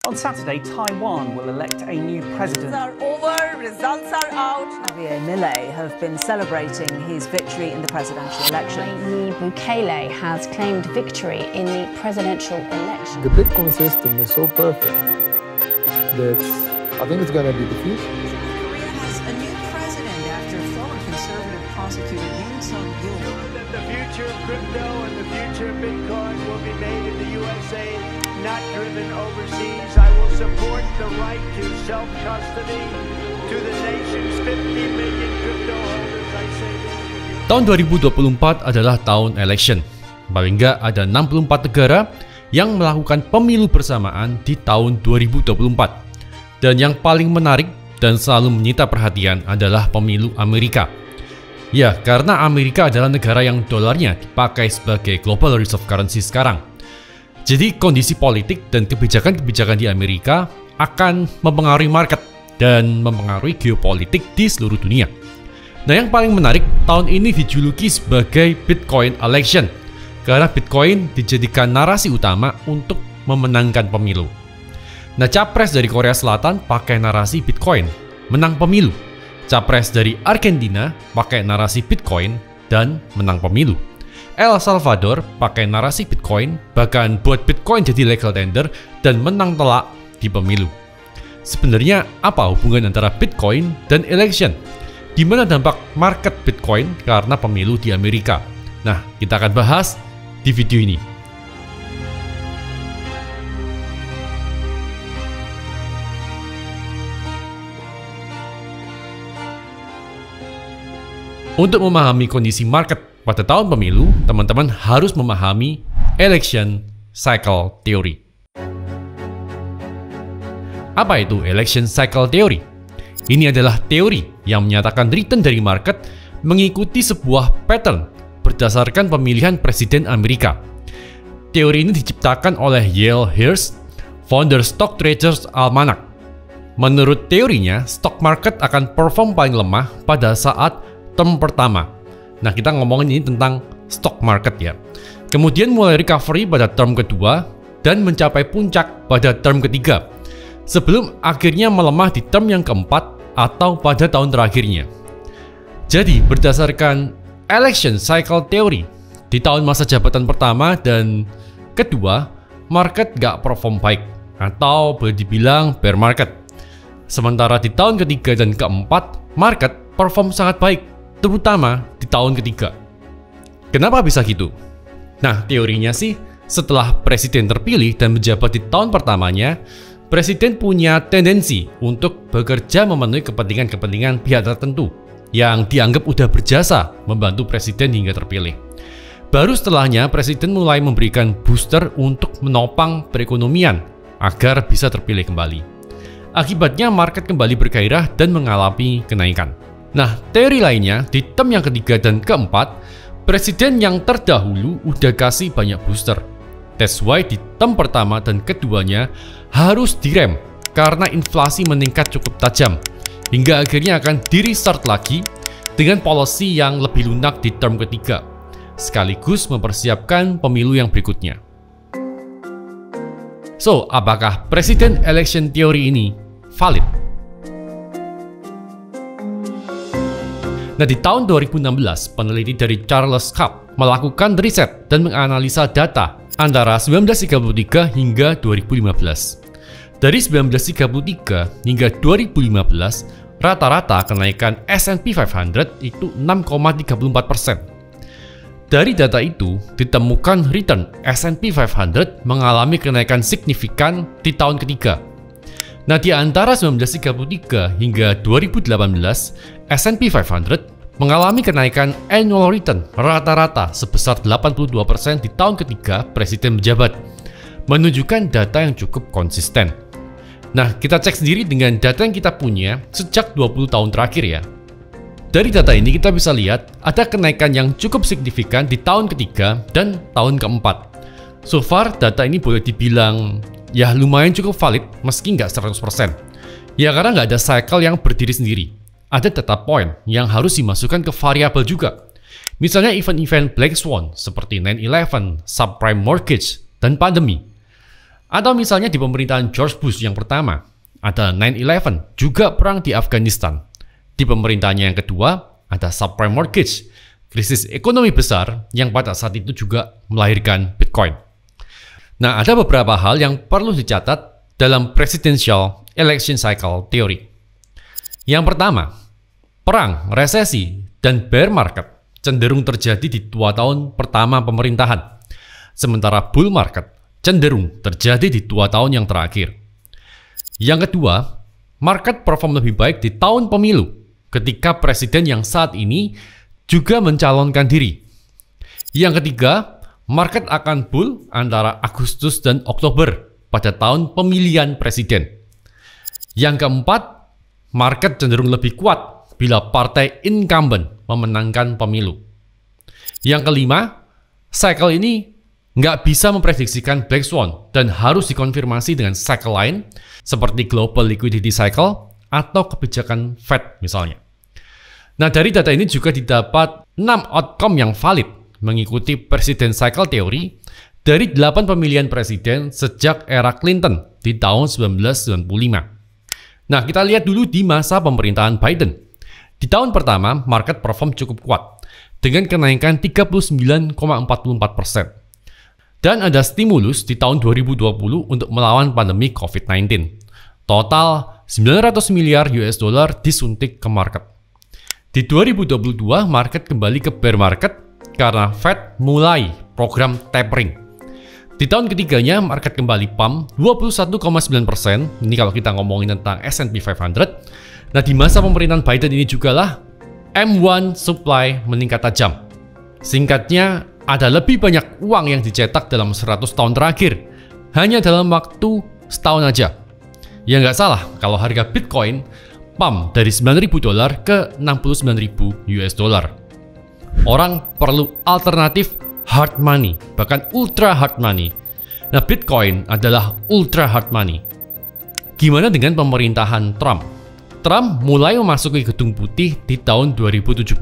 On Saturday, Taiwan will elect a new president. Are over, results are out. Javier Milei have been celebrating his victory in the presidential election. Nayib Bukele has claimed victory in the presidential election. The Bitcoin system is so perfect that I think it's going to be the future. Korea has a new president after former conservative prosecutor Yoon Suk-yeol. The future of crypto and the future of Bitcoin will be made in the USA, not driven overseas. I will support the right to self-custody to the nation's 50 million crypto holders. I say this. Tahun 2024 adalah tahun election. Paling nggak ada 64 negara yang melakukan pemilu bersamaan di tahun 2024. Dan yang paling menarik dan selalu menyita perhatian adalah pemilu Amerika. Ya, karena Amerika adalah negara yang dolarnya dipakai sebagai global reserve currency sekarang. Jadi kondisi politik dan kebijakan-kebijakan di Amerika akan mempengaruhi market dan mempengaruhi geopolitik di seluruh dunia. Nah, yang paling menarik, tahun ini dijuluki sebagai Bitcoin Election karena Bitcoin dijadikan narasi utama untuk memenangkan pemilu. Nah, capres dari Korea Selatan pakai narasi Bitcoin, menang pemilu. Capres dari Argentina pakai narasi Bitcoin dan menang pemilu. El Salvador pakai narasi Bitcoin, bahkan buat Bitcoin jadi legal tender dan menang telak di pemilu. Sebenarnya apa hubungan antara Bitcoin dan election? Di mana dampak market Bitcoin karena pemilu di Amerika? Nah, kita akan bahas di video ini. Untuk memahami kondisi market pada tahun pemilu, teman-teman harus memahami election cycle theory. Apa itu election cycle theory? Ini adalah teori yang menyatakan return dari market mengikuti sebuah pattern berdasarkan pemilihan presiden Amerika. Teori ini diciptakan oleh Yale Hirsch, founder Stock Traders Almanac. Menurut teorinya, stock market akan perform paling lemah pada saat term pertama. Nah, kita ngomongin ini tentang stock market ya. Kemudian mulai recovery pada term kedua dan mencapai puncak pada term ketiga, sebelum akhirnya melemah di term yang keempat atau pada tahun terakhirnya. Jadi, berdasarkan election cycle theory, di tahun masa jabatan pertama dan kedua, market gak perform baik atau boleh dibilang bear market. Sementara di tahun ketiga dan keempat, market perform sangat baik, terutama di tahun ketiga. Kenapa bisa gitu? Nah, teorinya sih, setelah presiden terpilih dan menjabat di tahun pertamanya, presiden punya tendensi untuk bekerja memenuhi kepentingan-kepentingan pihak tertentu yang dianggap udah berjasa membantu presiden hingga terpilih. Baru setelahnya, presiden mulai memberikan booster untuk menopang perekonomian agar bisa terpilih kembali. Akibatnya, market kembali bergairah dan mengalami kenaikan. Nah, teori lainnya, di term yang ketiga dan keempat, presiden yang terdahulu udah kasih banyak booster. That's why di term pertama dan keduanya harus direm karena inflasi meningkat cukup tajam, hingga akhirnya akan di-restart lagi dengan policy yang lebih lunak di term ketiga, sekaligus mempersiapkan pemilu yang berikutnya. So, apakah presiden election theory ini valid? Nah, di tahun 2016, peneliti dari Charles Schwab melakukan riset dan menganalisa data antara 1933 hingga 2015. Dari 1933 hingga 2015, rata-rata kenaikan S&P 500 itu 6,34%. Dari data itu, ditemukan return S&P 500 mengalami kenaikan signifikan di tahun ketiga. Nah, di antara 1933 hingga 2018, S&P 500 mengalami kenaikan annual return rata-rata sebesar 82% di tahun ketiga presiden menjabat, menunjukkan data yang cukup konsisten. Nah, kita cek sendiri dengan data yang kita punya sejak 20 tahun terakhir ya. Dari data ini kita bisa lihat ada kenaikan yang cukup signifikan di tahun ketiga dan tahun keempat. So far, data ini boleh dibilang ya lumayan cukup valid meski nggak 100%. Ya karena nggak ada cycle yang berdiri sendiri. Ada data point yang harus dimasukkan ke variabel juga. Misalnya event-event Black Swan seperti 9/11, subprime mortgage, dan pandemi. Atau misalnya di pemerintahan George Bush yang pertama, ada 9/11, juga perang di Afghanistan. Di pemerintahannya yang kedua, ada subprime mortgage, krisis ekonomi besar yang pada saat itu juga melahirkan Bitcoin. Nah, ada beberapa hal yang perlu dicatat dalam presidential election cycle theory. Yang pertama, perang, resesi, dan bear market cenderung terjadi di 2 tahun pertama pemerintahan, sementara bull market cenderung terjadi di 2 tahun yang terakhir. Yang kedua, market perform lebih baik di tahun pemilu ketika presiden yang saat ini juga mencalonkan diri. Yang ketiga, market akan bull antara Agustus dan Oktober pada tahun pemilihan presiden. Yang keempat, market cenderung lebih kuat bila partai incumbent memenangkan pemilu. Yang kelima, cycle ini nggak bisa memprediksikan Black Swan dan harus dikonfirmasi dengan cycle lain seperti Global Liquidity Cycle atau kebijakan Fed misalnya. Nah, dari data ini juga didapat 6 outcome yang valid mengikuti President Cycle Theory dari 8 pemilihan presiden sejak era Clinton di tahun 1995. Nah, kita lihat dulu di masa pemerintahan Biden. Di tahun pertama, market perform cukup kuat dengan kenaikan 39,44%. Dan ada stimulus di tahun 2020 untuk melawan pandemi COVID-19. Total 900 miliar US dollar disuntik ke market. Di 2022, market kembali ke bear market karena Fed mulai program tapering. Di tahun ketiganya, market kembali pump 21,9%. Ini kalau kita ngomongin tentang S&P 500. Nah, di masa pemerintahan Biden ini juga lah M1 supply meningkat tajam. Singkatnya, ada lebih banyak uang yang dicetak dalam 100 tahun terakhir, hanya dalam waktu setahun aja. Ya nggak salah kalau harga Bitcoin pump dari $9.000 ke $69.000 US dollar. Orang perlu alternatif hard money, bahkan ultra hard money. Nah, Bitcoin adalah ultra hard money. Gimana dengan pemerintahan Trump? Trump mulai memasuki Gedung Putih di tahun 2017.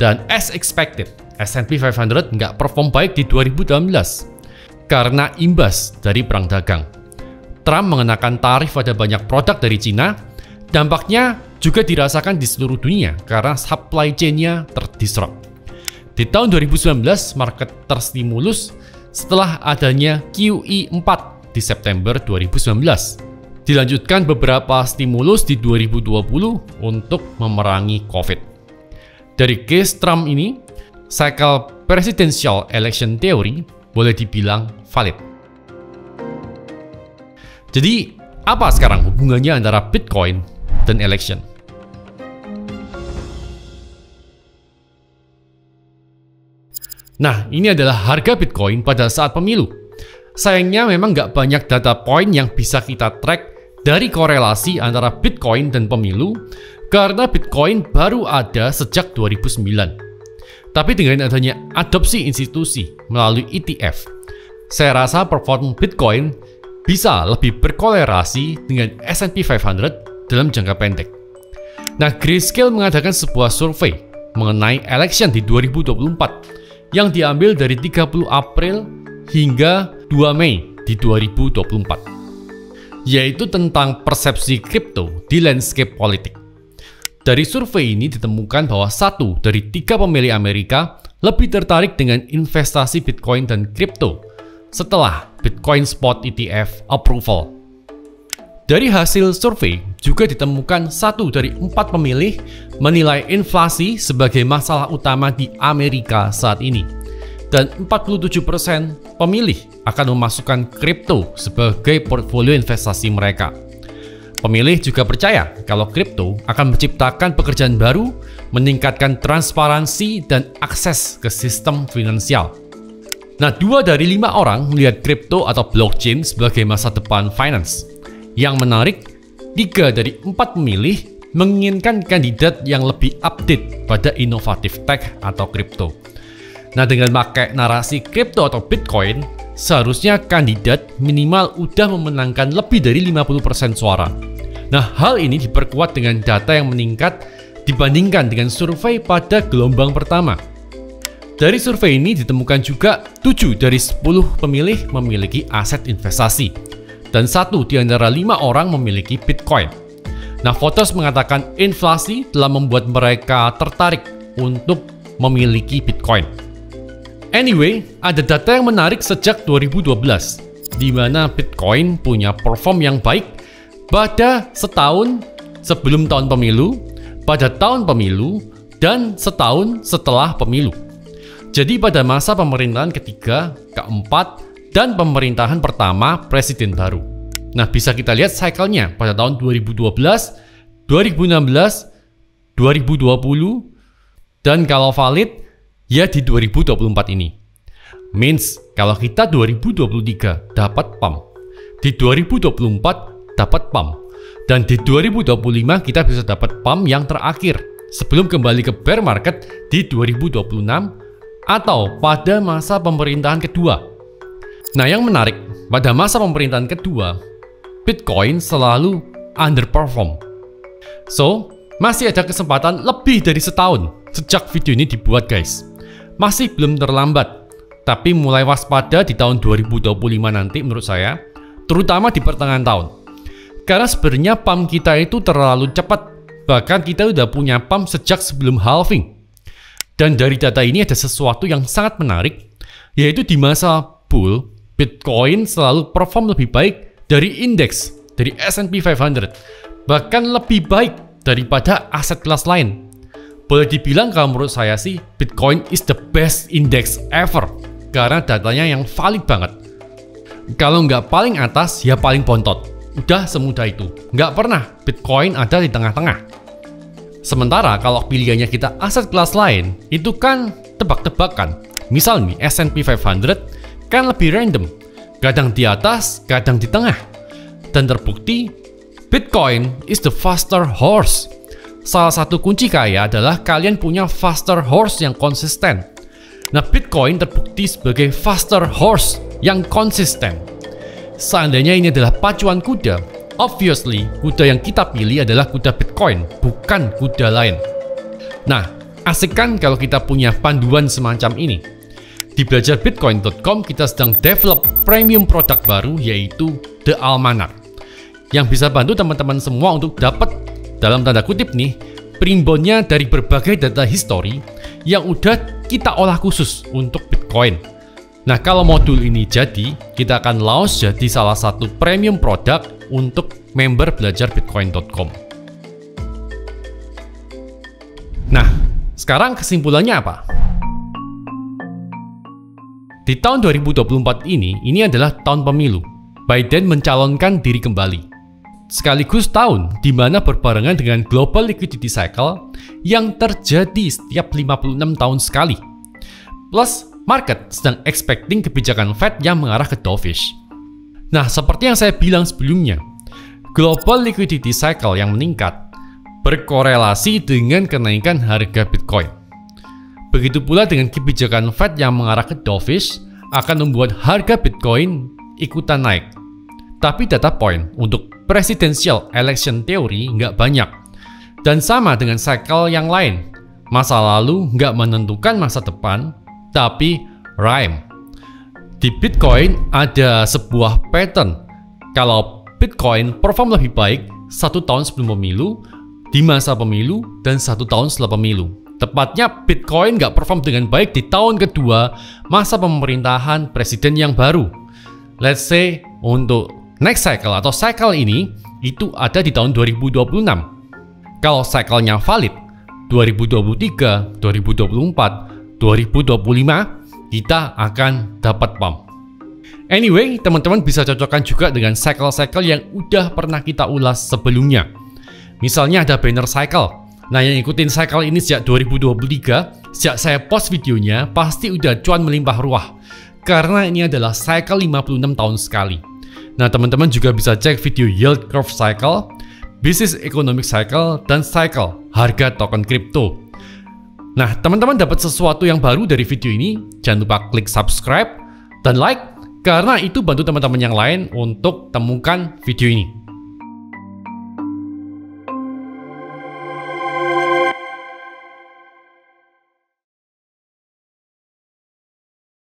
Dan as expected, S&P 500 nggak perform baik di 2018 karena imbas dari perang dagang. Trump mengenakan tarif pada banyak produk dari Cina. Dampaknya juga dirasakan di seluruh dunia karena supply chain-nya terdisrupt. Di tahun 2019, market terstimulus setelah adanya QE4 di September 2019. Dilanjutkan beberapa stimulus di 2020 untuk memerangi COVID. Dari case Trump ini, cycle presidential election theory boleh dibilang valid. Jadi, apa sekarang hubungannya antara Bitcoin dan election? Nah, ini adalah harga Bitcoin pada saat pemilu. Sayangnya memang nggak banyak data point yang bisa kita track dari korelasi antara Bitcoin dan pemilu karena Bitcoin baru ada sejak 2009. Tapi dengan adanya adopsi institusi melalui ETF, saya rasa performa Bitcoin bisa lebih berkolerasi dengan S&P 500 dalam jangka pendek. Nah, Grayscale mengadakan sebuah survei mengenai election di 2024 yang diambil dari 30 April hingga 2 Mei di 2024, yaitu tentang persepsi kripto di landscape politik. Dari survei ini ditemukan bahwa 1 dari 3 pemilih Amerika lebih tertarik dengan investasi Bitcoin dan kripto setelah Bitcoin Spot ETF approval. Dari hasil survei juga ditemukan 1 dari 4 pemilih menilai inflasi sebagai masalah utama di Amerika saat ini. Dan 47% pemilih akan memasukkan kripto sebagai portfolio investasi mereka. Pemilih juga percaya kalau kripto akan menciptakan pekerjaan baru, meningkatkan transparansi dan akses ke sistem finansial. Nah, 2 dari 5 orang melihat kripto atau blockchain sebagai masa depan finance. Yang menarik, 3 dari 4 pemilih menginginkan kandidat yang lebih update pada inovatif tech atau kripto. Nah, dengan pakai narasi kripto atau Bitcoin, seharusnya kandidat minimal udah memenangkan lebih dari 50% suara. Nah, hal ini diperkuat dengan data yang meningkat dibandingkan dengan survei pada gelombang pertama. Dari survei ini ditemukan juga 7 dari 10 pemilih memiliki aset investasi dan 1 di antara 5 orang memiliki Bitcoin. Nah, Voters mengatakan inflasi telah membuat mereka tertarik untuk memiliki Bitcoin. Anyway, ada data yang menarik sejak 2012 di mana Bitcoin punya perform yang baik pada setahun sebelum tahun pemilu, pada tahun pemilu, dan setahun setelah pemilu. Jadi pada masa pemerintahan ketiga, keempat, dan pemerintahan pertama presiden baru. Nah, bisa kita lihat cycle-nya pada tahun 2012, 2016, 2020, dan kalau valid, ya di 2024 ini. Means, kalau kita 2023 dapat pump, di 2024 dapat pump, dan di 2025 kita bisa dapat pump yang terakhir sebelum kembali ke bear market di 2026 atau pada masa pemerintahan kedua. Nah, yang menarik, pada masa pemerintahan kedua, Bitcoin selalu underperform. So, masih ada kesempatan lebih dari setahun sejak video ini dibuat, guys. Masih belum terlambat, tapi mulai waspada di tahun 2025 nanti menurut saya, terutama di pertengahan tahun. Karena sebenarnya pump kita itu terlalu cepat, bahkan kita udah punya pump sejak sebelum halving. Dan dari data ini ada sesuatu yang sangat menarik, yaitu di masa bull, Bitcoin selalu perform lebih baik dari indeks, dari S&P 500, bahkan lebih baik daripada aset kelas lain. Boleh dibilang kalau menurut saya sih, Bitcoin is the best index ever, karena datanya yang valid banget. Kalau nggak paling atas, ya paling bontot. Udah semudah itu. Nggak pernah Bitcoin ada di tengah-tengah. Sementara kalau pilihannya kita aset kelas lain, itu kan tebak-tebakan. Misal nih, S&P 500 kan lebih random. Kadang di atas, kadang di tengah. Dan terbukti, Bitcoin is the faster horse. Salah satu kunci kaya adalah kalian punya faster horse yang konsisten. Nah, Bitcoin terbukti sebagai faster horse yang konsisten. Seandainya ini adalah pacuan kuda, obviously, kuda yang kita pilih adalah kuda Bitcoin, bukan kuda lain. Nah, asik kan kalau kita punya panduan semacam ini? Di belajarbitcoin.com kita sedang develop premium produk baru, yaitu The Almanac, yang bisa bantu teman-teman semua untuk dapat, dalam tanda kutip nih, primbonnya dari berbagai data history yang udah kita olah khusus untuk Bitcoin. Nah, kalau modul ini jadi, kita akan launch jadi salah satu premium produk untuk member belajarbitcoin.com. Nah, sekarang kesimpulannya apa? Di tahun 2024 ini adalah tahun pemilu. Biden mencalonkan diri kembali. Sekaligus tahun di mana berbarengan dengan global liquidity cycle yang terjadi setiap 56 tahun sekali. Plus, market sedang expecting kebijakan Fed yang mengarah ke dovish. Nah, seperti yang saya bilang sebelumnya, global liquidity cycle yang meningkat berkorelasi dengan kenaikan harga Bitcoin. Begitu pula dengan kebijakan Fed yang mengarah ke dovish akan membuat harga Bitcoin ikutan naik. Tapi data point untuk presidential election theory nggak banyak. Dan sama dengan cycle yang lain, masa lalu nggak menentukan masa depan, tapi rhyme. Di Bitcoin ada sebuah pattern. Kalau Bitcoin perform lebih baik 1 tahun sebelum pemilu, di masa pemilu, dan 1 tahun setelah pemilu. Tepatnya Bitcoin nggak perform dengan baik di tahun kedua masa pemerintahan presiden yang baru. Let's say untuk next cycle atau cycle ini itu ada di tahun 2026. Kalau cycle-nya valid 2023, 2024, 2025 kita akan dapat pump. Anyway, teman-teman bisa cocokkan juga dengan cycle-cycle yang udah pernah kita ulas sebelumnya. Misalnya ada banner cycle. Nah, yang ikutin cycle ini sejak 2023, sejak saya post videonya pasti udah cuan melimpah ruah. Karena ini adalah cycle 56 tahun sekali. Nah, teman-teman juga bisa cek video yield curve cycle, business economic cycle, dan cycle harga token kripto. Nah, teman-teman dapat sesuatu yang baru dari video ini, jangan lupa klik subscribe dan like, karena itu bantu teman-teman yang lain untuk temukan video ini.